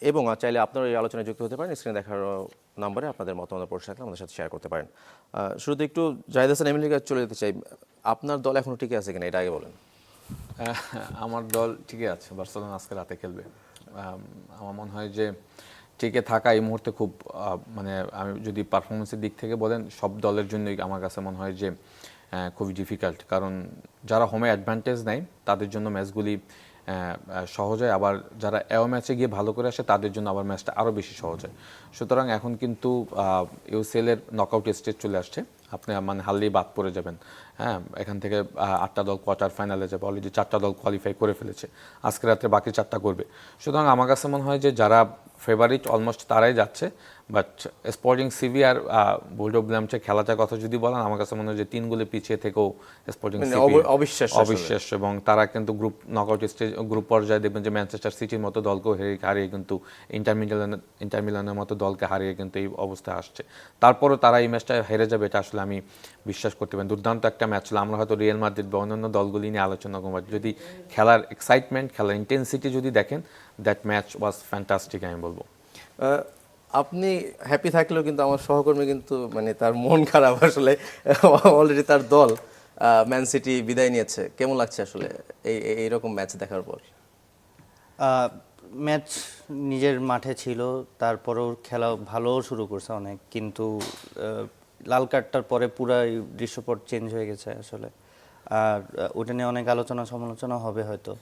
এবং চাইলে আপনারা এই আলোচনায় যুক্ত হতে পারেন। স্ক্রিনে দেখার নাম্বারে আপনাদের মতামত প্রশ্ন থাকলে আমাদের সাথে শেয়ার করতে পারেন। শুরুতে একটু জাহিদ হাসান এমিলির কাছে চলে যেতে চাই। আপনার দল এখনো টিকে আছে কিনা এটা আগে বলেন। আমার দল টিকে আছে, বার্সেলোনা আজকে রাতে খেলবে। আমার মনে হয় যে টিকে থাকা এই মুহূর্তে খুব মানে আমি যদি পারফরমেন্সের দিক থেকে বলেন সব দলের জন্যই আমার কাছে মনে হয় যে খুবই ডিফিকাল্ট, কারণ যারা হোমে অ্যাডভান্টেজ নেয় তাদের জন্য ম্যাচগুলি সহজ হয়, আবার যারা এও ম্যাচে গিয়ে ভালো করে আসে তাদের জন্য আবার ম্যাচটা আরও বেশি সহজ হয়। সুতরাং এখন কিন্তু ইউসিএলের নকআউট স্টেজ চলে আসছে, আপনি মানে হারলেই বাদ পড়ে যাবেন। হ্যাঁ, এখান থেকে 8টা দল কোয়ার্টার ফাইনালে যাবে, অলরেডি 4টা দল কোয়ালিফাই করে ফেলেছে, আজকে রাত্রে বাকি 4টা করবে। সুতরাং আমার কাছে মনে হয় যে যারা ফেভারিট অলমোস্ট তারাই যাচ্ছে, বাট স্পোর্টিং সিভি আর বোল্ডো ব্ল্যামচে খেলাটার কথা যদি বলেন, আমার কাছে মনে হয় যে 3 গোলে পিছিয়ে থেকেও স্পোর্টিং সিভি অবিশ্বাস্য, এবং তারা কিন্তু নকআউট স্টেজ গ্রুপ পর্যায়ে দেখবেন যে ম্যানচেস্টার সিটির মতো দলকেও হারিয়ে কিন্তু ইন্টার মিলানের মতো দলকে হারিয়ে কিন্তু এই অবস্থায় আসছে। তারপরও তারা এই ম্যাচটা হেরে যাবে এটা আসলে আমি বিশ্বাস করতে পারি। দুর্দান্ত একটা ম্যাচ ছিল। আমরা হয়তো রিয়াল মাদ্রিদ বা অন্যান্য দলগুলি নিয়ে আলোচনা করবো, যদি খেলার এক্সাইটমেন্ট, খেলার ইন্টেন্সিটি যদি দেখেন, দ্যাট ম্যাচ ওয়াজ ফ্যান্টাস্টিক আমি বলবো। আপনি হ্যাপি থাকলেও কিন্তু আমার সহকর্মী কিন্তু মানে তার মন খারাপ আসলে। অলরেডি তার দল ম্যান সিটি বিদায় নিয়েছে। কেমন লাগছে আসলে এইরকম ম্যাচ দেখার পর? ম্যাচ নিজের মাঠে ছিল, তারপরেও খেলা ভালো শুরু করছে অনেক, কিন্তু লাল কার্ডটার পরে পুরাই দৃশ্যপট চেঞ্জ হয়ে গেছে আসলে। আর ওটা নিয়ে অনেক আলোচনা সমালোচনা হবে হয়তো,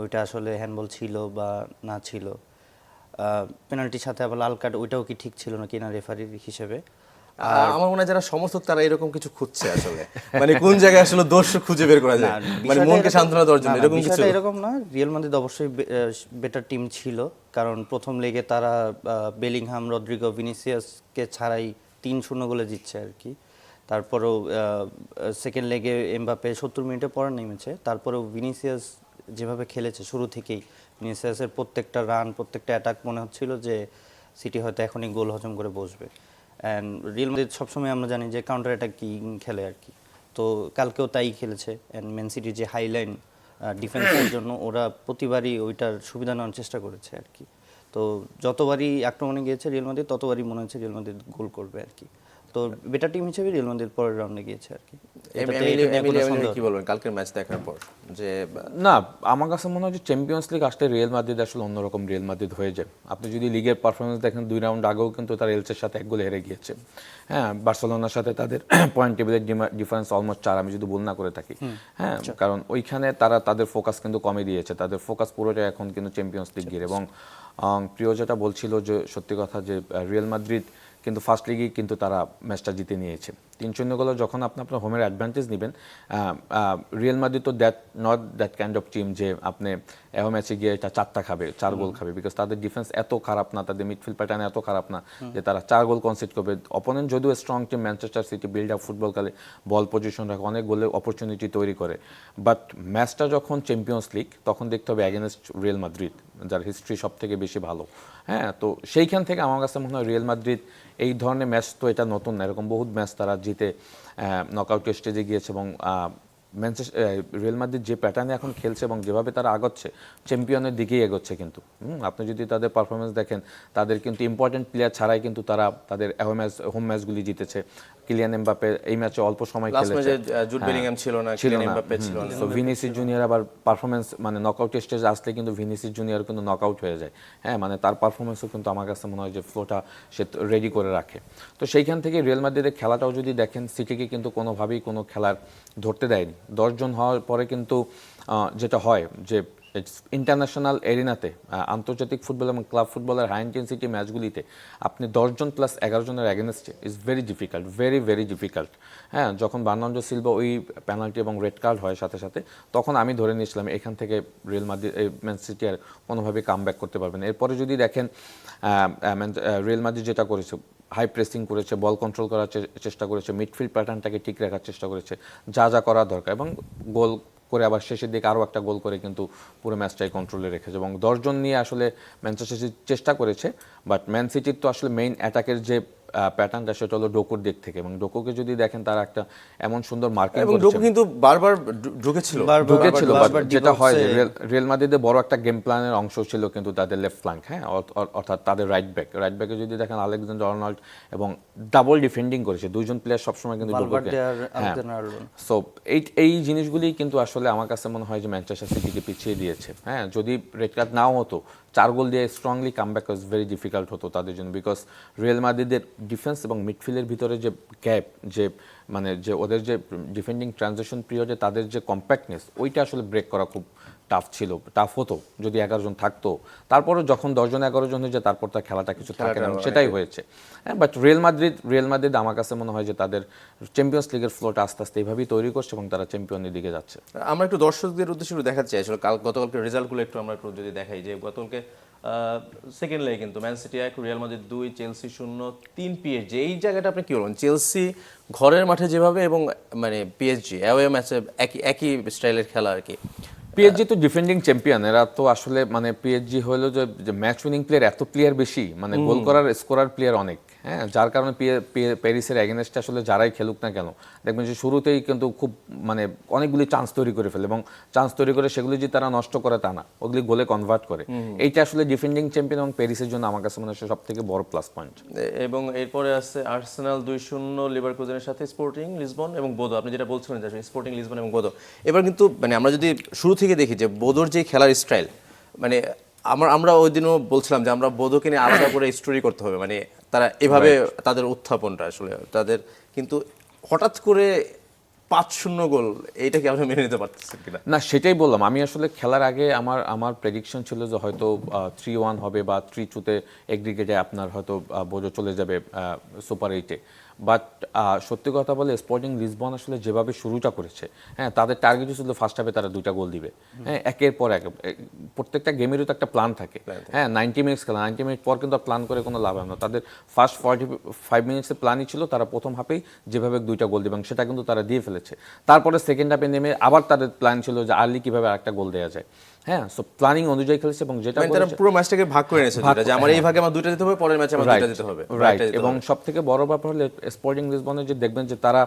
ওইটা আসলে হ্যান্ডবল ছিল বা না ছিল, পেনাল্টির সাথে আবার লাল কার্ড, ওইটাও কি ঠিক ছিল না কিনা রেফারির হিসেবে। আমার মনে হয় যারা সমর্থক তারা এরকম কিছু খুঁজছে আসলে, মানে কোন জায়গায় আসলে দোষ খুঁজে বের করা যায়, মানে মনকে সান্ত্বনা দেওয়ার জন্য এরকম কিছু। এরকম না, রিয়াল মাদ্রিদ অবশ্যই বেটার টিম ছিল, কারণ প্রথম লেগে তারা বেলিংহাম, রদ্রিগো, ভিনিসিয়াসকে ছাড়াই 3-0 গোলে জিতছে আর কি। তারপরেও সেকেন্ড লেগে এমবাপে 70 মিনিটে পরে নেমেছে, তারপরেও ভিনিসিয়াস যেভাবে খেলেছে শুরু থেকেই, ভিনিসিয়াসের প্রত্যেকটা রান, প্রত্যেকটা অ্যাটাক মনে হচ্ছিল যে সিটি হয়তো এখনই গোল হজম করে বসবে। অ্যান্ড রিয়াল মাদ্রিদ সবসময় আমরা জানি যে কাউন্টার অ্যাটাকিং খেলে আর কি, তো কালকেও তাই খেলেছে। অ্যান্ড ম্যান সিটির যে হাইলাইন ডিফেন্সের জন্য ওরা প্রতিবারই ওইটার সুবিধা নেওয়ার চেষ্টা করেছে আর কি। তো যতবারই আক্রমণে গিয়েছে রিয়াল মাদ্রিদ, ততবারই মনে হচ্ছে রিয়াল মাদ্রিদ গোল করবে আর কি। তো বেটার টিম হিসেবে রিয়াল মাদ্রিদ পরের রাউন্ডে গিয়েছে আর কি। কি বলবেন কালকের ম্যাচ দেখার পর? যে না, আমার কাছে মনে হয় যে চ্যাম্পিয়ন্স লিগ আসলে রিয়াল মাদ্রিদ আসলে অন্যরকম রিয়াল মাদ্রিদ হয়ে যায়। আপনি যদি লিগের পারফরমেন্স দেখেন, 2 রাউন্ড আগেও কিন্তু তারা এলসের সাথে 1 গোলে হেরে গিয়েছে। হ্যাঁ, বার্সেলোনার সাথে তাদের পয়েন্ট টেবিলের ডিফারেন্স অলমোস্ট 4, আমি যদি ভুল না করে থাকি। হ্যাঁ, কারণ ওইখানে তারা তাদের ফোকাস কিন্তু কমে দিয়েছে, তাদের ফোকাস পুরোটা এখন কিন্তু চ্যাম্পিয়ন্স লিগ গিয়ে। এবং প্রিয় যেটা বলছিল যে সত্যি কথা যে রিয়াল মাদ্রিদ কিন্তু ফার্স্ট লিগেই কিন্তু তারা ম্যাচটা জিতে নিয়েছে 3-0 গোলে। যখন আপনি আপনার হোমের অ্যাডভান্টেজ নেবেন, রিয়াল মাদ্রিদ তো not that kind of team যে আপনি এও ম্যাচে গিয়ে এটা 4টা খাবে, 4 গোল খাবে, বিকজ তাদের ডিফেন্স এত খারাপ না, তাদের মিডফিল্ড প্যাটার্ন এত খারাপ না যে তারা 4 গোল কনসিড করবে। অপোনেন্ট যদিও strong team, Manchester city build up football খেলে, বল পজিশন রাখে, অনেক গোলের অপরচুনিটি তৈরি করে, বাট ম্যাচটা যখন চ্যাম্পিয়ন্স লিগ তখন দেখতে হবে অ্যাগেনস্ট রিয়াল মাদ্রিদ, যার হিস্ট্রি সব থেকে বেশি ভালো। হ্যাঁ, তো সেইখান থেকে আমার কাছে মনে হয় রিয়াল মাদ্রিদ এই ধরনের ম্যাচ তো এটা নতুন না, এরকম বহুত ম্যাচ তারা জিতে নকআউট স্টেজে গিয়েছে। এবং রিয়াল মাদ্রিদ যে প্যাটার্নে এখন খেলছে এবং যেভাবে তারা আগাচ্ছে, চ্যাম্পিয়নের দিকেই এগোচ্ছে। কিন্তু আপনি যদি তাদের পারফরমেন্স দেখেন, তাদের কিন্তু ইম্পর্টেন্ট প্লেয়ার ছাড়াই কিন্তু তারা তাদের হোম ম্যাচগুলি জিতেছে। কিলিয়ান এমবাপ্পে এই ম্যাচে অল্প সময় খেলেছে, জুড বেলিংহাম ছিল না, কিলিয়ান এমবাপ্পে ছিল না, তো ভিনিসিয়াস জুনিয়র আবার পারফরমেন্স মানে নকআউট স্টেজে আসলে কিন্তু ভিনিসিয়াস জুনিয়র কিন্তু নকআউট হয়ে যায়। হ্যাঁ, মানে তার পারফরমেন্সও কিন্তু আমার কাছে মনে হয় যে ফ্লোটা সে রেডি করে রাখে। তো সেইখান থেকে রিয়াল মাদ্রিদের খেলাটাও যদি দেখেন, সিটিকে কিন্তু কোনোভাবেই কোনো খেলার ধরতে দেয়নি। 10 জন হওয়ার পরে কিন্তু যেটা হয় যে ইন্টারন্যাশনাল এরিনাতে, আন্তর্জাতিক ফুটবল এবং ক্লাব ফুটবলের হাই ইন্টেন্সিটি ম্যাচগুলিতে আপনি 10 জন প্লাস 11 জনের অ্যাগেনস্টে is very difficult, very very difficult. হ্যাঁ, যখন বার্নার্ডো সিলভা ওই পেনাল্টি এবং রেড কার্ড হয় সাথে সাথে, তখন আমি ধরে নিয়েছিলাম এখান থেকে রিয়াল মাদ্রিদ ম্যান সিটি আর কোনোভাবেই কাম ব্যাক করতে পারবে না। এরপরে যদি দেখেন রিয়াল মাদ্রিদ যেটা করেছে, হাই প্রেসিং করেছে, বল কন্ট্রোল করার চেষ্টা করেছে, মিডফিল্ড প্যাটার্নটাকে ঠিক রাখার চেষ্টা করেছে, যা যা করা দরকার, এবং গোল করে আবার শেষের দিকে আরও একটা গোল করে কিন্তু পুরো ম্যাচটাই কন্ট্রোলে রেখেছে। এবং 10 জন নিয়ে আসলে ম্যানচেস্টার সিটি চেষ্টা করেছে, বাট ম্যান সিটির তো আসলে মেইন অ্যাটাকের যে প্যাটার্নটা সেটা হলো ডোকুর দিক থেকে, এবং ডোকুকে যদি দেখেন তারা একটা এমন সুন্দর মার্কিং এবং করেছে, ডোকু কিন্তু বারবার ঢুকেছিল। ঢুকেছিল, বাট বারবার যেটা হয় যে ডিবক্সে- রিয়াল মাদ্রিদের বড় একটা গেম প্ল্যানের অংশ ছিল কিন্তু তাদের লেফট ফ্ল্যাঙ্ক, হ্যাঁ, অর্থাৎ তাদের রাইট ব্যাকে যদি দেখেন আলেকজান্ডার আর্নল্ড, এবং ডাবল ডিফেন্ডিং করেছে দুইজন প্লেয়ার সবসময় কিন্তু ডোকুকে, ভালভার্দে আর হ্যাঁ। Alexander Arnold. সো এই জিনিসগুলি কিন্তু আসলে আমার কাছে মনে হয় যে ম্যানচেস্টার সিটিকে পিছিয়ে দিয়েছে। হ্যাঁ, যদি রেড কার্ড নাও হতো, 4 গোল দিয়ে strongly comeback was very difficult হতো তাদের জন্য, বিকজ রিয়াল মাদ্রিদের ডিফেন্স এবং মিডফিল্ডের ভিতরে যে গ্যাপ, যে মানে যে ওদের যে ডিফেন্ডিং ট্রানজিশন পিরিয়ডে তাদের যে কম্প্যাক্টনেস, ওইটা আসলে ব্রেক করা খুব টাফ হতো যদি 11 জন থাকতো। তারপরে যখন 10 জন 11 জন হয়ে যায়, তারপর তার খেলাটা কিছু থাকে না, সেটাই হয়েছে। হ্যাঁ, বাট রিয়াল মাদ্রিদ আমার কাছে মনে হয় যে তাদের চ্যাম্পিয়ন্স লিগের ফ্লোটা আস্তে আস্তে এইভাবেই তৈরি করছে এবং তারা চ্যাম্পিয়নের দিকে যাচ্ছে। আমরা একটু দর্শকদের উদ্দেশ্যে একটু দেখাতে চাই আসলে গতকালকে রেজাল্টগুলো একটু আমরা একটু যদি দেখাই, যে গতকালকে সেকেন্ড লেগে কিন্তু man city 1, Real Madrid 2, Chelsea 0, 3 PSG. এই জায়গাটা আপনি কি বলবেন? চেলসি ঘরের মাঠে যেভাবে এবং মানে পিএসজি অ্যাওয়ে ম্যাচে একই স্টাইলের খেলা আর কি। পিএসজি তো ডিফেন্ডিং চ্যাম্পিয়ন, এরা তো আসলে মানে পিএসজি হলো যে ম্যাচ উইনিং প্লেয়ার এত প্লেয়ার বেশি, মানে গোল করার স্কোরার প্লেয়ার অনেক, হ্যাঁ, যার কারণে প্যারিসের এগেনস্টে আসলে যারাই খেলুক না কেন, দেখবেন যে শুরুতেই কিন্তু খুব মানে অনেকগুলি চান্স তৈরি করে ফেলে, এবং চান্স তৈরি করে সেগুলি যে তারা নষ্ট করে তা না, ওগুলি গোলে কনভার্ট করে। এইটা আসলে ডিফেন্ডিং চ্যাম্পিয়ন এবং প্যারিসের জন্য আমার কাছে মনে হয় সব থেকে বড় প্লাস পয়েন্ট। এবং এরপরে আছে আর্সেনাল 2-0 লিভারকুজেনের সাথে, স্পোর্টিং লিসবন এবং বোদো। আপনি যেটা বলছিলেন যে স্পোর্টিং লিসবন এবং বোদো, এবার কিন্তু মানে আমরা যদি শুরু থেকে দেখি যে বোদোর যে খেলার স্টাইল, মানে আমরা ওই দিনও বলছিলাম যে আমরা বোদোকে নিয়ে আলাদা করে স্টোরি করতে হবে, মানে তারা এভাবে তাদের উত্থাপনটা আসলে তাদের, কিন্তু হঠাৎ করে 5-0 গোল, এইটা কি আমরা মেনে নিতে পারতেছেন কিনা? না, সেটাই বললাম, আমি আসলে খেলার আগে আমার প্রেডিকশন ছিল যে হয়তো 3-1 হবে বা 3-2-তে এগ্রিগেটে আপনার হয়তো বোজো চলে যাবে সুপার 8-এ। বাট সত্যি কথা বলে স্পোর্টিং লিসবন আসলে যেভাবে শুরুটা করেছে, হ্যাঁ, তাদের টার্গেট ছিল ফার্স্ট হাফে তারা 2টা গোল দিবে, হ্যাঁ, একের পর এক। প্রত্যেকটা গেমেরও তো একটা প্ল্যান থাকে, হ্যাঁ, 90 মিনিটস খেলা, 90 মিনিট পর কিন্তু প্ল্যান করে কোনো লাভ হয় না। তাদের ফার্স্ট 45 মিনিটসের প্ল্যানই ছিল তারা প্রথম হাফেই যেভাবে 2টা গোল দিবে, এবং সেটা কিন্তু তারা দিয়ে ফেলেছে। তারপরে সেকেন্ড হাফে নেমে আবার তাদের প্ল্যান ছিল যে আর্লি কিভাবে আরেকটা গোল দেওয়া যায়, হ্যাঁ, সো প্ল্যানিং অনুযায়ী খেলেছে, এবং যেটা মানে তারা পুরো ম্যাচটাকে ভাগ করে নিয়েছে, যে আমার এই ভাগে আমার 2টা দিতে হবে, পরের ম্যাচে আমার 2টা দিতে হবে, রাইট। এবং সব থেকে বড় ব্যাপার হলো স্পোর্টিং লিসবনের যে দেখবেন যে তারা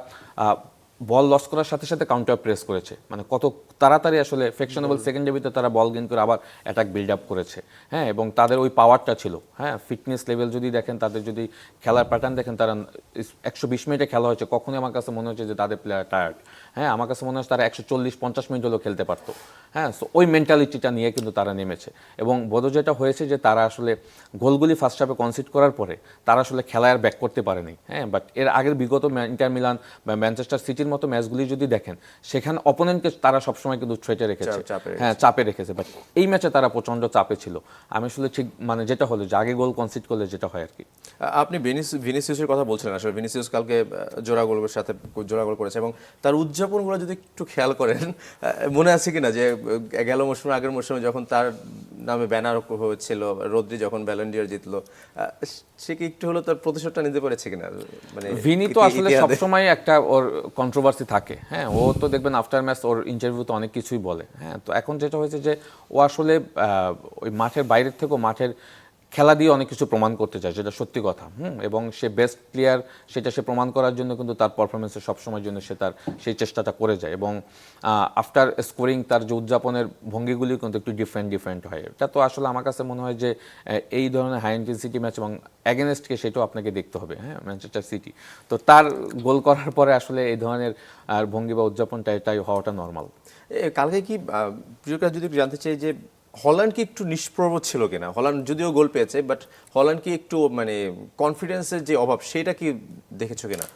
বল লস করার সাথে সাথে কাউন্টার প্রেস করেছে, মানে কত তাড়াতাড়ি আসলে ফ্যাকশনেবল সেকেন্ডের ভিতরে তারা বল গেইন করে আবার অ্যাটাক বিল্ড আপ করেছে, হ্যাঁ, এবং তাদের ওই পাওয়ারটা ছিল, হ্যাঁ, ফিটনেস লেভেল যদি দেখেন, তাদের যদি খেলার প্যাটার্ন দেখেন, তারা 120 মিনিটে খেলা হয়েছে, কখনোই আমার কাছে মনে হচ্ছে যে তাদের প্লেয়ার টায়ার্ড, হ্যাঁ, আমার কাছে মনে হচ্ছে তারা 140-50 মিনিট হলেও খেলতে পারতো, হ্যাঁ। সো ওই মেন্টালিটিটা নিয়ে কিন্তু তারা নেমেছে, এবং বোধ যেটা হয়েছে যে তারা আসলে গোলগুলি ফার্স্ট হাফে কনসিড করার পরে তারা আসলে খেলায় আর ব্যাক করতে পারেনি, হ্যাঁ। বাট এর আগের বিগত ইন্টার মিলান বা ম্যানচেস্টার সিটির মতো ম্যাচগুলি যদি দেখেন, সেখানে অপোনেন্টকে তারা সবসময় কিন্তু থ্রেটে রেখেছে, হ্যাঁ, চাপে রেখেছে। বাট এই ম্যাচে তারা প্রচণ্ড চাপে ছিল। আমি আসলে ঠিক মানে যেটা হলো যে আগে গোল কনসিড করলে যেটা হয় আর কি। আপনি ভিনিসিয়াসের কথা বলছিলেন, আসলে ভিনিসিয়াস কালকে জোড়া গোলের সাথে জোড়া গোল করেছে, এবং তার উদযাপনগুলো যদি একটু খেয়াল করেন, মনে আছে কিনা যে গেল মৌসুমে, আগের মৌসুমে যখন তার নামে ব্যানার হয়েছিল, রদ্রি যখন ব্যালন ডি'র জিতলো, সে কি একটু হলো তার প্রতিশোধটা নিতে পেরেছে কিনা? মানে ভিনি তো আসলে সবসময় একটা ওর কন্ট্রোভার্সি থাকে, হ্যাঁ, ও তো দেখবেন আফটার ম্যাচ ওর ইন্টারভিউতে অনেক কিছুই বলে, হ্যাঁ। তো এখন যেটা হয়েছে যে ও আসলে ওই মাঠের বাইরের থেকেও মাঠের খেলা দিয়ে অনেক কিছু প্রমাণ করতে চায়, যেটা সত্যি কথা, এবং সে বেস্ট প্লেয়ার সেটা সে প্রমাণ করার জন্য কিন্তু তার পারফরমেন্সের সবসময়ের জন্য সে তার সেই চেষ্টাটা করে যায়, এবং আফটার স্কোরিং তার যে উদযাপনের ভঙ্গিগুলি কিন্তু একটু ডিফারেন্ট হয়। এটা তো আসলে আমার কাছে মনে হয় যে এই ধরনের হাই ইন্টেন্সিটি ম্যাচ এবং অ্যাগেনস্টকে সেটাও আপনাকে দেখতে হবে, হ্যাঁ, ম্যানচেস্টার সিটি। তো তার গোল করার পরে আসলে এই ধরনের ভঙ্গি বা উদযাপনটা এটাই হওয়াটা নর্মাল। কালকে কি প্রিয়কা যদি জানতে চাই যে হল্যান্ড কি একটু নিষ্প্রভ ছিল কিনা? হল্যান্ড যদিও গোল পেয়েছে, বাট হল্যান্ড কি একটু মানে কনফিডেন্সের যে অভাব, সেটা কি দেখেছো কিনা,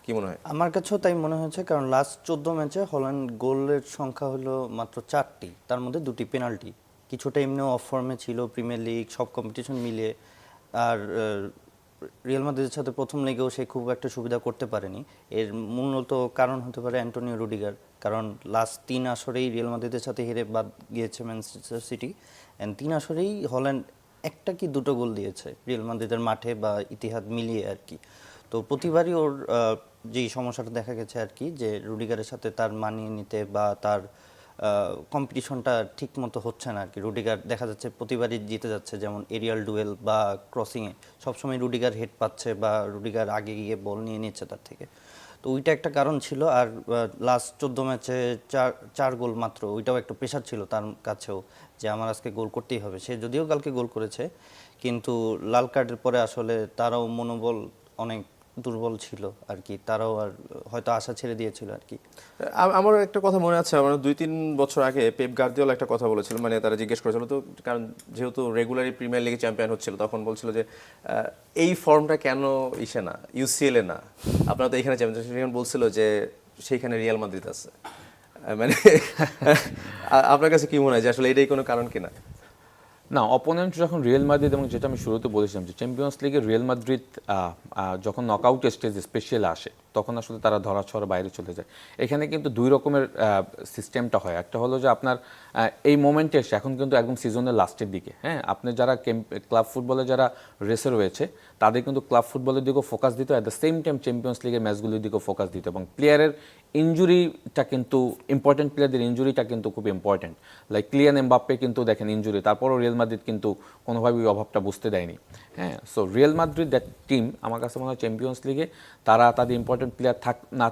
কি মনে হয়? আমার কাছেও তাই মনে হয়েছে, কারণ লাস্ট 14 ম্যাচে হল্যান্ড গোলের সংখ্যা হলো মাত্র 4টি, তার মধ্যে 2টি পেনাল্টি। কিছুটা এমনিও অফ ফর্মে ছিল, প্রিমিয়ার লিগ সব কম্পিটিশন মিলিয়ে। আর রিয়াল মাদ্রিদের সাথে প্রথম লেগেও সে খুব একটা সুবিধা করতে পারেনি। এর মূলত কারণ হতে পারে অ্যান্টোনিও রুডিগার, কারণ লাস্ট 3 আসরেই রিয়াল মাদ্রিদের সাথে হেরে বাদ গিয়েছে ম্যানচেস্টার সিটি, অ্যান্ড 3 আসরেই হল্যান্ড একটা কি 2টো গোল দিয়েছে রিয়াল মাদ্রিদের মাঠে বা ইতিহাদ মিলিয়ে আর কি। তো প্রতিবারই ওর যেই সমস্যাটা দেখা গেছে আর কি, যে রুডিগারের সাথে তার মানিয়ে নিতে বা তার কম্পিটিশনটা ঠিক মতো হচ্ছে না আর কি। রুডিগার দেখা যাচ্ছে প্রতিবারই জিতে যাচ্ছে, যেমন এরিয়াল ডুয়েল বা ক্রসিংয়ে সবসময় রুডিগার হেড পাচ্ছে বা রুডিগার আগে গিয়ে বল নিয়ে নিচ্ছে তার থেকে। তো ওইটা একটা কারণ ছিল। আর লাস্ট 14 ম্যাচে চার গোল মাত্র, ওইটাও একটা প্রেশার ছিল তার কাছেও যে আমার আজকে গোল করতেই হবে। সে যদিও কালকে গোল করেছে, কিন্তু লাল কার্ডের পরে আসলে তারাও মনোবল অনেক দুর্বল ছিল আর কি, তারাও আর হয়তো আশা ছেড়ে দিয়েছিল আর কি। আমার একটা কথা মনে আছে, আমার 2-3 বছর আগে পেপ গার্দিওলা একটা কথা বলেছিল, মানে তারা জিজ্ঞেস করেছিল তো, কারণ যেহেতু রেগুলারই প্রিমিয়ার লিগে চ্যাম্পিয়ন হচ্ছিল, তখন বলছিল যে এই ফর্মটা কেন ইসে না, ইউসিএল এ না, আপনারা তো এখানে চ্যাম্পিয়ন, সেখানে বলছিল যে সেইখানে রিয়াল মাদ্রিদ আছে। মানে আপনার কাছে কি মনে হয় যে আসলে এটাই কোনো কারণ কিনা? না, অপোনেন্ট যখন রিয়াল মাদ্রিদ, এবং যেটা আমি শুরুতে বলেছিলাম যে চ্যাম্পিয়ন্স লিগে রিয়াল মাদ্রিদ যখন নকআউট স্টেজে স্পেশাল আসে, তখন আসলে তারা ধরাছোঁয়ার বাইরে চলে যায়। এখানে কিন্তু দুই রকমের সিস্টেমটা হয়। একটা হলো যে আপনার এই মোমেন্টে এসে, এখন কিন্তু একদম সিজনের লাস্টের দিকে, হ্যাঁ, আপনি যারা ক্লাব ফুটবলে যারা রেসে রয়েছে, তাদের কিন্তু ক্লাব ফুটবলের দিকেও ফোকাস দিতে, at the same time champions লিগের ম্যাচগুলির দিকেও ফোকাস দিতে, এবং প্লেয়ারের ইনজুরিটা কিন্তু ইম্পর্টেন্ট, প্লেয়ারদের ইনজুরিটা কিন্তু খুব ইম্পর্টেন্ট। লাইক ক্লিয়ান এমবাপ্পে কিন্তু দেখেন ইনজুরি, তারপরও রিয়াল মাদ্রিদ কিন্তু কোনোভাবেই অভাবটা বুঝতে দেয়নি। হ্যাঁ, so Real Madrid that team আমার কাছে মনে হয় চ্যাম্পিয়ন্স লিগে তারা তাদের ইম্পর্টেন্ট প্লেয়ার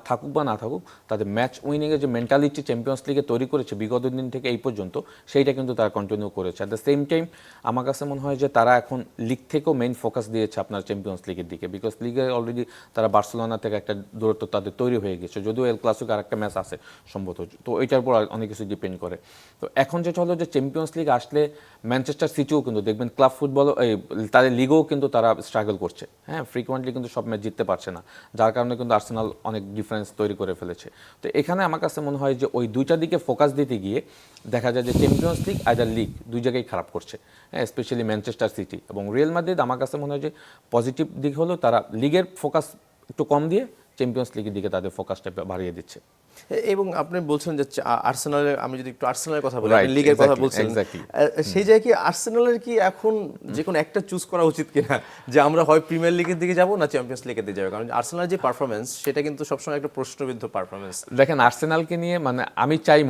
থাকুক বা না থাকুক, তাদের ম্যাচ উইনিংয়ের যে মেন্টালিটি চ্যাম্পিয়ন্স লিগে তৈরি করেছে বিগত দিন থেকে এই পর্যন্ত, সেইটা কিন্তু তারা কন্টিনিউ করেছে। অ্যাট দ্য সেম টাইম আমার কাছে মনে হয় যে তারা এখন লিগ থেকেও মেইন ফোকাস দিয়েছে আপনার চ্যাম্পিয়ন্স লিগের দিকে, বিকজ লিগে অলরেডি তারা বার্সেলোনা থেকে একটা দূরত্ব তাদের তৈরি হয়ে গেছে, যদিও এল ক্লাসিকো আর একটা ম্যাচ আছে সম্ভবত, তো এটার উপর অনেক কিছু ডিপেন্ড করে। তো এখন যেটা হলো যে চ্যাম্পিয়ন্স লিগ আসলে ম্যানচেস্টার সিটিও কিন্তু দেখবেন ক্লাব ফুটবল, তাদের লিগেও কিন্তু তারা স্ট্রাগল করছে, হ্যাঁ, ফ্রিকোয়েন্টলি কিন্তু সব ম্যাচ জিততে পারছে না, যার কারণে কিন্তু আর্সেনাল অনেক ডিফারেন্স তৈরি করে ফেলেছে। তো এখানে আমার কাছে মনে হয় যে ওই দুইটা দিকে ফোকাস দিতে গিয়ে দেখা যায় যে চ্যাম্পিয়ন্স লিগ আইদার লিগ দুই জায়গায় খারাপ করছে, হ্যাঁ, স্পেশালি ম্যানচেস্টার সিটি এবং রিয়াল মাদ্রিদ। আমার কাছে মনে হয় যে পজিটিভ দিক হলো তারা লিগের ফোকাস একটু কম দিয়ে চ্যাম্পিয়ন্স লিগের দিকে তাদের ফোকাসটা বাড়িয়ে দিচ্ছে। এবং আপনি বলছেন যে আর্সেনালের, আমি যদি একটু আর্সেনালের কথা বলি, Right, আপনি লিগের কথা exactly, বলছেন, exactly. সেই জায়গায় কি আর্সেনালের কি এখন যে কোনো একটা চুজ করা উচিত কিনা, যে আমরা হয় প্রিমিয়ার লিগের দিকে যাব না চ্যাম্পিয়ন্স লিগের দিকে যাবো? কারণ আর্সেনালের যে পারফরমেন্স, সেটা কিন্তু সবসময় একটা প্রশ্নবিদ্ধ পারফরমেন্স। দেখেন আর্সেনালকে নিয়ে মানে আমি চাই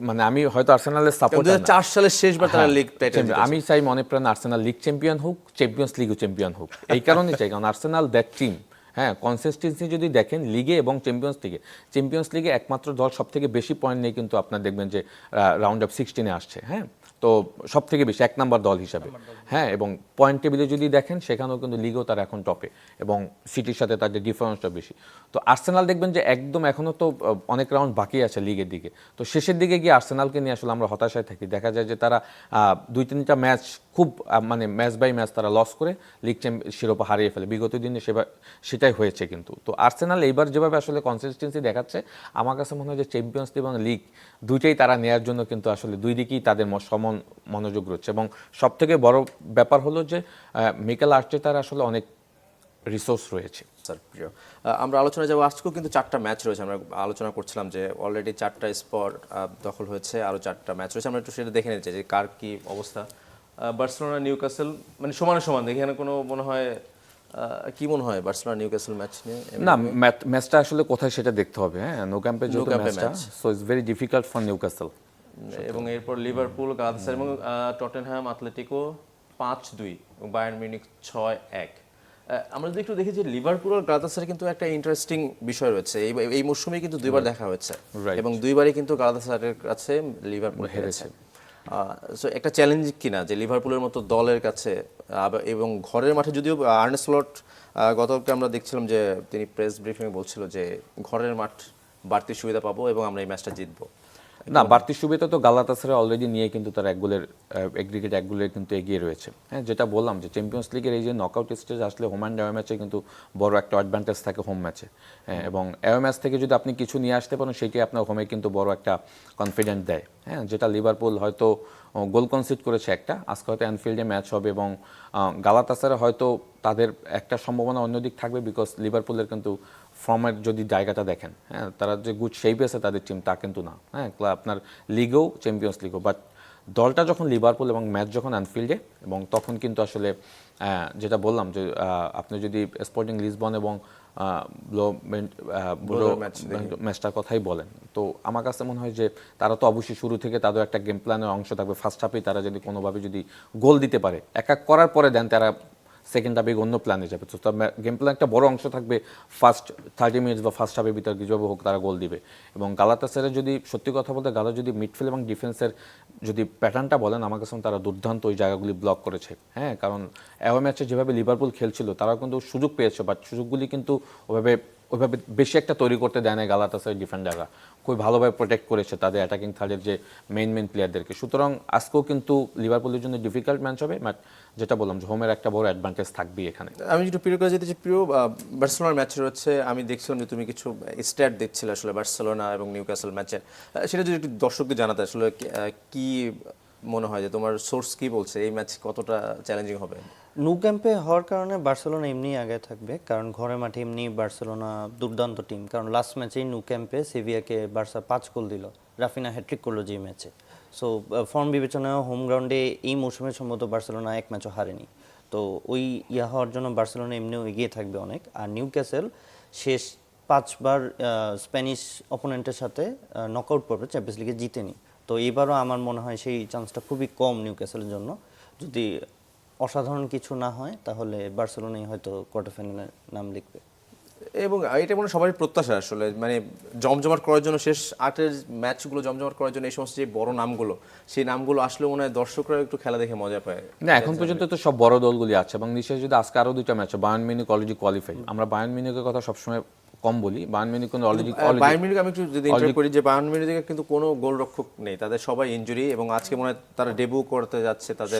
মানে আমি হয়তো আর্সেনালের সাপোর্টার না, 2004 সালের শেষবার তারা লিগ টাইটেল, আমি চাই মনে প্রাণ আর্সেনাল লিগ চ্যাম্পিয়ন হোক, চ্যাম্পিয়ন্স লিগও চ্যাম্পিয়ন হোক। এই কারণে চাই কারণ আর্সেনাল দ্যাট টিম, হ্যাঁ, কনসিস্টেন্সি যদি দেখেন লিগে এবং চ্যাম্পিয়ন্স লিগে একমাত্র দল সব থেকে বেশি পয়েন্ট নেই কিন্তু আপনার দেখবেন যে রাউন্ড অফ 16-এ আসছে, হ্যাঁ, তো সব থেকে বেশি 1 নাম্বার দল হিসাবে, হ্যাঁ, এবং পয়েন্ট টেবিলে যদি দেখেন সেখানেও কিন্তু লিগেও তারা এখন টপে এবং সিটির সাথে তাদের ডিফারেন্সটা বেশি। তো আর্সেনাল দেখবেন যে একদম এখনও তো অনেক রাউন্ড বাকি আছে লিগের দিকে, তো শেষের দিকে গিয়ে আর্সেনালকে নিয়ে আসলে আমরা হতাশায় থাকি। দেখা যায় যে তারা 2-3টা ম্যাচ খুব মানে ম্যাচ বাই ম্যাচ তারা লস করে লিগ শিরোপা হারিয়ে ফেলে, বিগত দিনে সেটাই হয়েছে কিন্তু। তো আর্সেনাল এইবার যেভাবে আসলে কনসিস্টেন্সি দেখাচ্ছে, আমার কাছে মনে হয় যে চ্যাম্পিয়ন্স লিগ এবং লিগ দুইটাই তারা নেওয়ার জন্য কিন্তু আসলে দুই দিকেই তাদের সমান মনোযোগ রয়েছে। এবং সবথেকে বড় ব্যাপার হলো যে মিকেল আর্টেটার আসলে অনেক রিসোর্স রয়েছে। স্যার প্রিয়, আমরা আলোচনা যাবো। আজকেও কিন্তু 4টা ম্যাচ রয়েছে, আমরা আলোচনা করছিলাম যে অলরেডি 4টা স্পট দখল হয়েছে, আরও 4টা ম্যাচ রয়েছে, আমরা একটু সেটা দেখে নিতে চাই যে কার কি অবস্থা। বার্সেলোনা নিউক্যাসল মানে সমানে সমান, এখানে কোনো মনে হয় কি মনে হয় বার্সেলোনা নিউক্যাসল ম্যাচ নিয়ে? না, ম্যাচটা আসলে কোথায় সেটা দেখতে হবে, হ্যাঁ, নো ক্যাম্পে যেহেতু ম্যাচটা, so it's very difficult for Newcastle. এবং এরপর লিভারপুল, গালাতাসারাই এবং টটেনহ্যাম, আতলেটিকো 5-2 এবং বায়ার্ন মিউনিখ 6-1। আমরা যদি একটু দেখি যে লিভারপুল আর গালাতাসারাই কিন্তু একটা ইন্টারেস্টিং বিষয় রয়েছে, এই মৌসুমে কিন্তু দুইবার দেখা হয়েছে এবং দুইবারই কিন্তু গালাতাসারাইয়ের কাছে লিভারপুল হেরেছে। সো একটা চ্যালেঞ্জ কিনা যে লিভারপুলের মতো দলের কাছে, এবং ঘরের মাঠে, যদিও আর্নে স্লট গতকালকে আমরা দেখছিলাম যে তিনি প্রেস ব্রিফিংয়ে বলছিল যে ঘরের মাঠ বাড়তি সুবিধা পাবো এবং আমরা এই ম্যাচটা জিতবো। না, বাড়তি সুবিধা তো গালাতাসারাই অলরেডি নিয়ে কিন্তু তার এগ্রিগেট 1 গোলের কিন্তু এগিয়ে রয়েছে, হ্যাঁ, যেটা বললাম যে চ্যাম্পিয়ন্স লিগের এই যে নকআউট স্টেজ আসলে হোম অ্যান্ড অ্যাওয়ে ম্যাচে কিন্তু বড় একটা অ্যাডভান্টেজ থাকে হোম ম্যাচে, হ্যাঁ, এবং অ্যাওয়ে ম্যাচ থেকে যদি আপনি কিছু নিয়ে আসতে পারেন সেটি আপনার হোমে কিন্তু বড় একটা কনফিডেন্ট দেয়, হ্যাঁ, যেটা লিভারপুল হয়তো গোল কনসিড করেছে একটা, আজকে হয়তো অ্যানফিল্ডে ম্যাচ হবে এবং গালাতাসারাই হয়তো তাদের একটা সম্ভাবনা অন্যদিক থাকবে, বিকজ লিভারপুলের কিন্তু ফর্মের যদি জায়গাটা দেখেন, হ্যাঁ, তারা যে গুড শেপে আছে তাদের টিম, তা কিন্তু না, হ্যাঁ, আপনার লিগেও চ্যাম্পিয়ন্স লিগও, বাট দলটা যখন লিভারপুল এবং ম্যাচ যখন অ্যানফিল্ডে, এবং তখন কিন্তু আসলে যেটা বললাম যে আপনি যদি স্পোর্টিং লিসবন এবং ম্যাচটার কথাই বলেন, তো আমার কাছে মনে হয় যে তারা তো অবশ্যই শুরু থেকে তাদের একটা গেম প্ল্যানের অংশ থাকবে। ফার্স্ট হাফেই তারা যদি কোনোভাবে যদি গোল দিতে পারে, এক এক করার পরে দেন তারা সেকেন্ড হাফে অন্য প্ল্যানে যাবে। তো তার গেম প্ল্যান একটা বড় অংশ থাকবে, ফার্স্ট 30 মিনিটস বা ফার্স্ট হাফের ভিতরে কিছুভাবে হোক তারা গোল দিবে। এবং গালাতাসারাই যদি সত্যি কথা বলতে গালা যদি মিডফিল্ড এবং ডিফেন্সের যদি প্যাটার্নটা বলেন, আমার কাছে তারা দুর্দান্ত ওই জায়গাগুলি ব্লক করেছে। হ্যাঁ, কারণ অ্যাওয়ে ম্যাচে যেভাবে লিভারপুল খেলছিল তারাও কিন্তু সুযোগ পেয়েছে, বাট সুযোগগুলি কিন্তু ওইভাবে বেশি একটা তৈরি করতে দেয় না গালাতাসারাই ডিফেন্ডাররা। খুব ভালোভাবে প্রোটেক্ট করেছে তাদের অ্যাটাকিং থার্ডের যে মেইন প্লেয়ারদেরকে। সুতরাং আজকেও কিন্তু লিভারপুলের জন্য ডিফিকাল্ট ম্যাচ হবে, বাট যেটা বললাম যে হোমের একটা বড় অ্যাডভান্টেজ থাকবেই এখানে। আমি যেটা প্রিয় করে যেতে চাই, প্রিয় বার্সেলোনার ম্যাচ রয়েছে, আমি দেখছিলাম যে তুমি কিছু স্ট্যাট দেখছিলে আসলে বার্সেলোনা এবং নিউক্যাসল ম্যাচের, সেটা যদি একটু দর্শকদের জানাতে আসলে কি মনে হয় যে তোমার সোর্স কি বলছে এই ম্যাচ কতটা চ্যালেঞ্জিং হবে? ন্যু ক্যাম্পে হওয়ার কারণে বার্সেলোনা এমনি আগে থাকবে, কারণ ঘরের মাঠে এমনি বার্সেলোনা দুর্দান্ত টিম। কারণ লাস্ট ম্যাচেই ন্যু ক্যাম্পে সেভিয়াকে বার্সা 5 গোল দিল, রাফিনা হ্যাট্রিক করলো যে ম্যাচে। সো ফর্ম বিবেচনায় হোম গ্রাউন্ডে এই মৌসুমে সম্ভবত বার্সেলোনা এক ম্যাচও হারেনি। তো ওই হওয়ার জন্য বার্সেলোনা এমনিও এগিয়ে থাকবে অনেক। আর নিউক্যাসল শেষ 5বার স্প্যানিশ অপোনেন্টের সাথে নকআউট পর্বে চ্যাম্পিয়ন্স লিগে জিতেনি। তো এবারও আমার মনে হয় সেই চান্সটা খুবই কম নিউক্যাসলের জন্য। যদি অসাধারণ কিছু না হয় তাহলে বার্সেলোনাই হয়তো কোয়ার্টার ফাইনালে নাম লিখবে। এবং এটা মনে হয় সবারই প্রত্যাশা আসলে, মানে জমজমাট করার জন্য, শেষ 8-এর ম্যাচগুলো জমজমাট করার জন্য এই সমস্ত যে বড় নামগুলো, সেই নামগুলো আসলে মনে হয় দর্শকরা একটু খেলা দেখে মজা পায়। না, এখন পর্যন্ত তো সব বড় দলগুলি আছে এবং নিশ্চয়ই যদি আজকে আরো 2টা match, Bayern Munich already qualify. আমরা বায়ার্ন মিউনিখের কথা সবসময় কম বলি, বায়ার্ন মিউনিখ কিন্তু অলরেডি বায়ার্ন মিউনিখ, আমি একটু যদি ইন্টারভিউ করি যে বায়ার্ন মিউনিখে কিন্তু কোনো গোলরক্ষক নেই, তাদের সবাই ইনজুরি, এবং আজকে মনে হয় তারা ডেবিউ করতে যাচ্ছে তাদের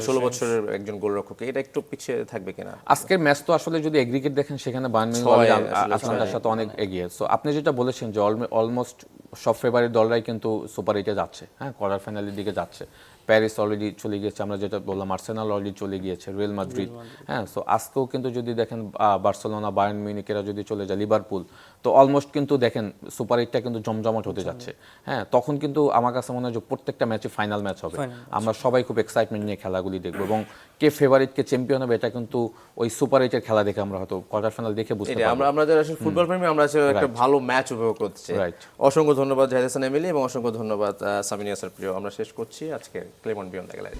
16 বছরের একজন গোলরক্ষক, এটা একটু পিছিয়ে থাকবে কিনা? আজকের ম্যাচ তো আসলে যদি এগ্রিগেট দেখেন সেখানে বায়ার্ন মিউনিখ আটলান্টার সাথে অনেক এগিয়ে। সো আপনি যেটা বলেছেন যে অলমোস্ট সব ফেভারিট দলরাই কিন্তু সুপার 8-এ যাচ্ছে, হ্যাঁ, কোয়ার্টার ফাইনালের দিকে যাচ্ছে। প্যারিস অলরেডি চলে গিয়েছে, আমরা যেটা বললাম আর্সেনাল অলরেডি চলে গিয়েছে, রিয়াল মাদ্রিদ, হ্যাঁ। সো আজকেও কিন্তু যদি দেখেন বার্সেলোনা, বায়ার্ন মিউনিখেরা যদি চলে যায়, লিভারপুল, তো অলমোস্ট কিন্তু দেখেন সুপার 8টা কিন্তু জমজমাট হতে যাচ্ছে, হ্যাঁ। তখন কিন্তু আমার কাছে মনে হয় যে প্রত্যেকটা ম্যাচে ফাইনাল ম্যাচ হবে, আমরা সবাই খুব এক্সাইটমেন্ট নিয়ে খেলাগুলি দেখবো, এবং কে ফেভারিট কে চ্যাম্পিয়ন হবে এটা কিন্তু ওই সুপার 8-এর খেলা দেখে আমরা হয়তো কোয়ার্টার ফাইনাল দেখে বুঝতে পারবো। আমরা যারা আসলে ফুটবল প্রেমী, আমরা আসলে একটা ভালো ম্যাচ উপভোগ করতে চাই। অসংখ্য ধন্যবাদ জাহিদ হাসান এমিলি এবং অসংখ্য ধন্যবাদ সামিন ইয়াসার প্রিয়। আমরা শেষ করছি আজকে ক্লেমন বিয়ন্ড দ্য গ্যালারি।